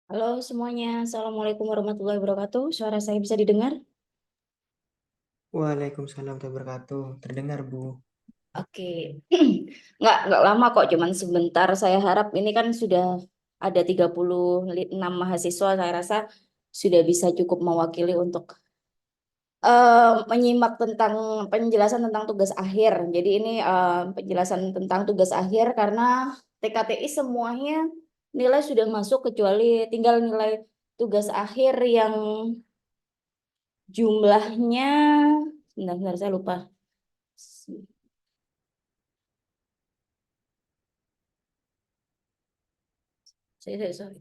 Halo semuanya, Assalamualaikum warahmatullahi wabarakatuh. Suara saya bisa didengar? Waalaikumsalam warahmatullahi wabarakatuh. Terdengar, Bu. Oke, nggak lama kok, cuman sebentar. Saya harap ini kan sudah ada 36 mahasiswa, saya rasa sudah bisa cukup mewakili untuk menyimak tentang penjelasan tentang tugas akhir. Jadi ini penjelasan tentang tugas akhir karena TKTI semuanya nilai sudah masuk kecuali tinggal nilai tugas akhir yang jumlahnya, sebentar, saya lupa. Sorry.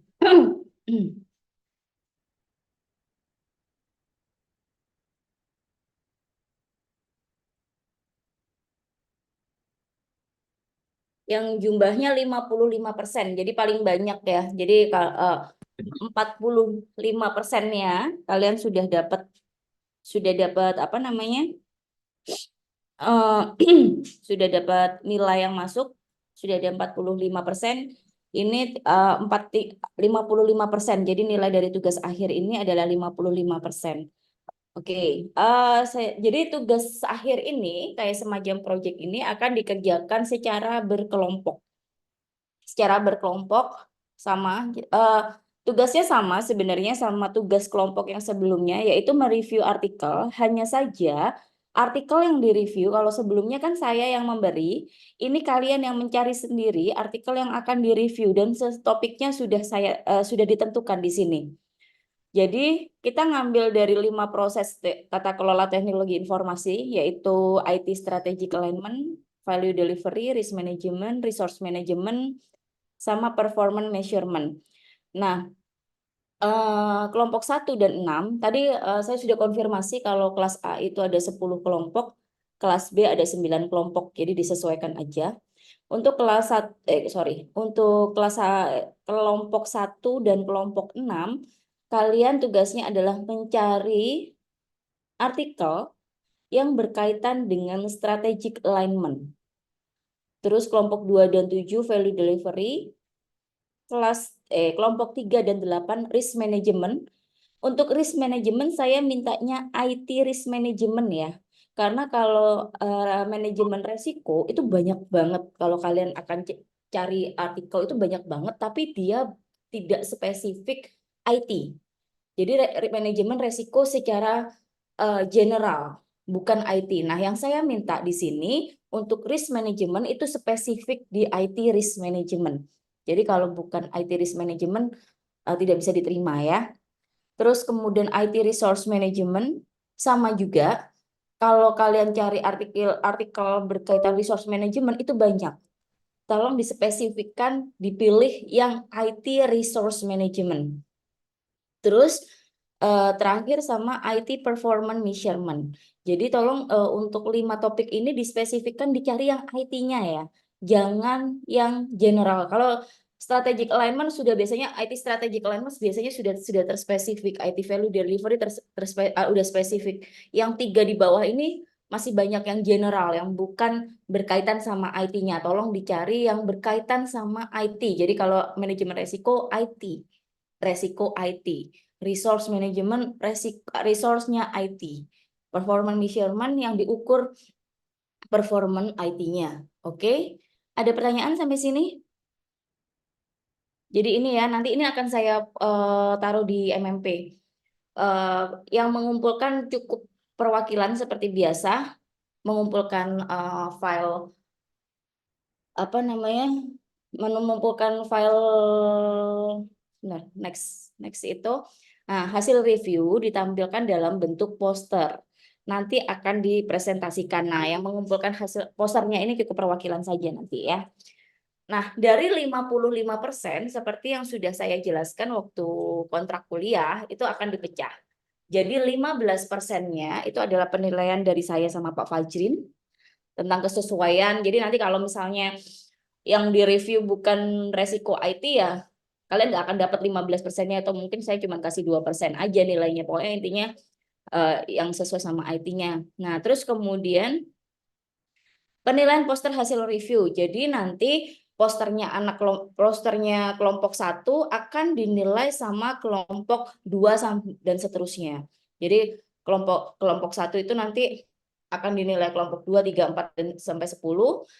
Yang jumlahnya 55%. Jadi paling banyak ya. Jadi 45%-nya kalian sudah dapat apa namanya? eh, sudah dapat nilai yang masuk, sudah ada 45%. Ini 55%. Jadi nilai dari tugas akhir ini adalah 55%. Oke, jadi tugas akhir ini kayak semacam proyek ini akan dikerjakan secara berkelompok sama tugasnya sama sebenarnya sama tugas kelompok yang sebelumnya, yaitu mereview artikel. Hanya saja artikel yang direview, kalau sebelumnya kan saya yang memberi, ini kalian yang mencari sendiri artikel yang akan direview dan topiknya sudah ditentukan di sini. Jadi kita ngambil dari 5 proses tata kelola teknologi informasi, yaitu IT Strategic Alignment, Value Delivery, Risk Management, Resource Management, sama Performance Measurement. Nah, kelompok 1 dan 6, tadi saya sudah konfirmasi kalau kelas A itu ada 10 kelompok, kelas B ada 9 kelompok, jadi disesuaikan aja. Untuk untuk kelompok 1 dan kelompok 6, kalian tugasnya adalah mencari artikel yang berkaitan dengan strategic alignment. Terus kelompok 2 dan 7 value delivery, kelompok 3 dan 8 risk management. Untuk risk management saya mintanya IT risk management ya. Karena kalau manajemen resiko itu banyak banget, kalau kalian akan cari artikel itu banyak banget, tapi dia tidak spesifik IT. Jadi manajemen resiko secara general, bukan IT. Nah, yang saya minta di sini untuk risk management itu spesifik di IT risk management. Jadi kalau bukan IT risk management tidak bisa diterima ya. Terus kemudian IT resource management sama juga. Kalau kalian cari artikel berkaitan resource management itu banyak. Tolong dispesifikkan, dipilih yang IT resource management. Terus terakhir sama IT performance measurement. Jadi tolong untuk 5 topik ini dispesifikkan, dicari yang IT-nya ya. Jangan yang general. Kalau Strategic alignment sudah biasanya IT strategic alignment biasanya sudah terspesifik, IT value delivery udah spesifik. Yang 3 di bawah ini masih banyak yang general yang bukan berkaitan sama IT-nya. Tolong dicari yang berkaitan sama IT. Jadi kalau manajemen resiko IT, resiko IT, resource management resource-nya IT, performance measurement yang diukur performance IT-nya. Oke? Ada pertanyaan sampai sini? Jadi ini ya, nanti ini akan saya taruh di MMP. Yang mengumpulkan cukup perwakilan seperti biasa, mengumpulkan file apa namanya, mengumpulkan file, nah, next itu, nah, hasil review ditampilkan dalam bentuk poster. Nanti akan dipresentasikan. Nah, yang mengumpulkan hasil posternya ini cukup perwakilan saja nanti ya. Nah, dari 55% seperti yang sudah saya jelaskan waktu kontrak kuliah, itu akan dipecah. Jadi 15%-nya itu adalah penilaian dari saya sama Pak Fajrin tentang kesesuaian. Jadi nanti kalau misalnya yang direview bukan resiko IT ya, kalian nggak akan dapat 15%-nya atau mungkin saya cuma kasih 2% aja nilainya. Pokoknya intinya yang sesuai sama IT-nya. Nah, terus kemudian penilaian poster hasil review. Jadi nanti posternya kelompok 1 akan dinilai sama kelompok 2 dan seterusnya. Jadi kelompok kelompok 1 itu nanti akan dinilai kelompok 2, 3, 4 dan sampai 10.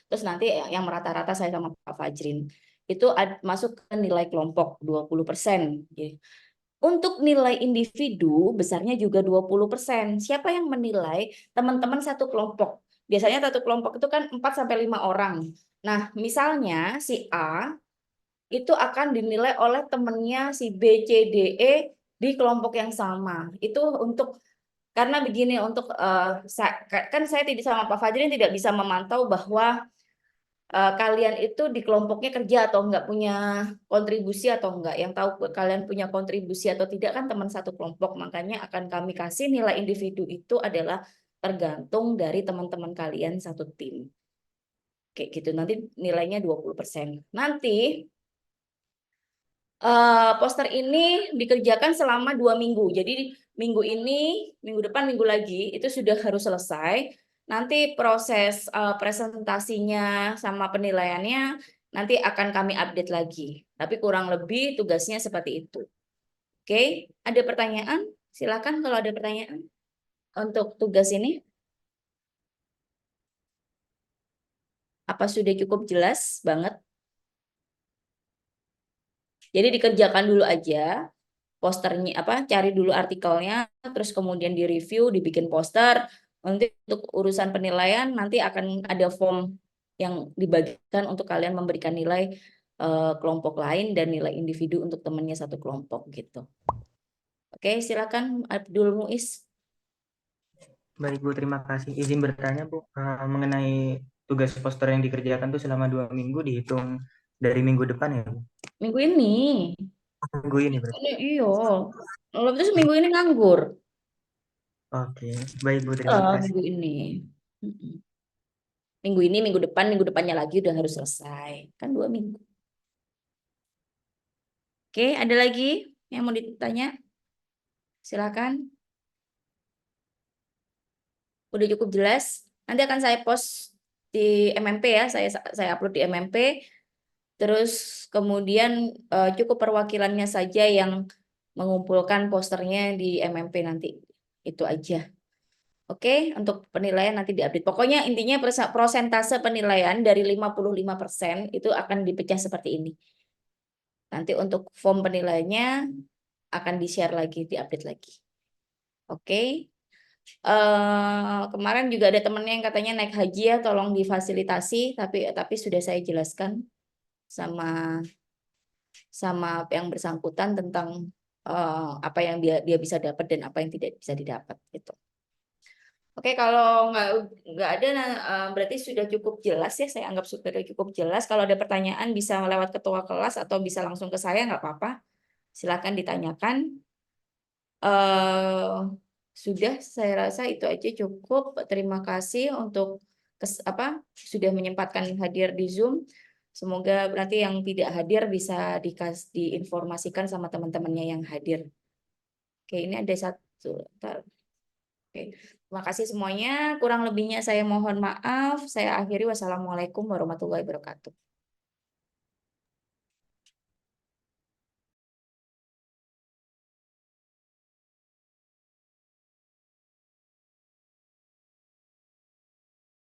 Terus nanti yang rata-rata saya sama Pak Fajrin. Itu masuk ke nilai kelompok 20%. Jadi, untuk nilai individu besarnya juga 20%. Siapa yang menilai? Teman-teman satu kelompok. Biasanya satu kelompok itu kan 4 sampai 5 orang. Nah, misalnya si A itu akan dinilai oleh temannya si B, C, D, E di kelompok yang sama. Itu untuk karena begini untuk kan saya tidak sama Pak Fajrin tidak bisa memantau bahwa kalian itu di kelompoknya kerja atau enggak, punya kontribusi atau enggak. Yang tahu kalian punya kontribusi atau tidak kan teman satu kelompok. Makanya akan kami kasih nilai individu itu adalah tergantung dari teman-teman kalian satu tim. Kayak gitu, nanti nilainya 20%. Nanti poster ini dikerjakan selama 2 minggu. Jadi minggu ini, minggu depan, minggu lagi itu sudah harus selesai. Nanti proses presentasinya sama penilaiannya nanti akan kami update lagi. Tapi kurang lebih tugasnya seperti itu. Oke, ada pertanyaan? Silakan kalau ada pertanyaan untuk tugas ini. Apa sudah cukup jelas banget? Jadi dikerjakan dulu aja posternya, cari dulu artikelnya, terus kemudian direview, dibikin poster. Nanti untuk urusan penilaian nanti akan ada form yang dibagikan untuk kalian memberikan nilai kelompok lain dan nilai individu untuk temannya satu kelompok gitu. Oke, silakan Abdul Muiz. Baik Bu, terima kasih. Izin bertanya Bu, mengenai tugas poster yang dikerjakan tuh selama 2 minggu dihitung dari minggu depan ya Bu? Minggu ini. Minggu ini berarti. Iya. Lalu terus minggu ini nganggur. Oke, baik Bu, terima kasih. Minggu ini. Mm-mm. Minggu ini, minggu depan, minggu depannya lagi udah harus selesai. Kan 2 minggu. Oke, ada lagi yang mau ditanya? Silakan. Udah cukup jelas. Nanti akan saya post di MMP ya. Saya upload di MMP. Terus kemudian cukup perwakilannya saja yang mengumpulkan posternya di MMP nanti. Itu aja. Oke, untuk penilaian nanti diupdate. Pokoknya intinya prosentase penilaian dari 55% itu akan dipecah seperti ini. Nanti untuk form penilaiannya akan di-share lagi, diupdate lagi. Oke. Kemarin juga ada temennya yang katanya naik haji ya, tolong difasilitasi, tapi sudah saya jelaskan sama sama yang bersangkutan tentang apa yang dia bisa dapat dan apa yang tidak bisa didapat gitu. Oke, kalau nggak ada, berarti sudah cukup jelas ya. Saya anggap sudah cukup jelas. Kalau ada pertanyaan bisa lewat ketua kelas atau bisa langsung ke saya, nggak apa-apa. Silakan ditanyakan. eh Sudah, saya rasa itu aja cukup. Terima kasih untuk sudah menyempatkan hadir di Zoom. Semoga nanti yang tidak hadir bisa diinformasikan sama teman-temannya yang hadir. Oke, ini ada satu. Ntar. Oke. Terima kasih semuanya. Kurang lebihnya saya mohon maaf. Saya akhiri. Wassalamualaikum warahmatullahi wabarakatuh.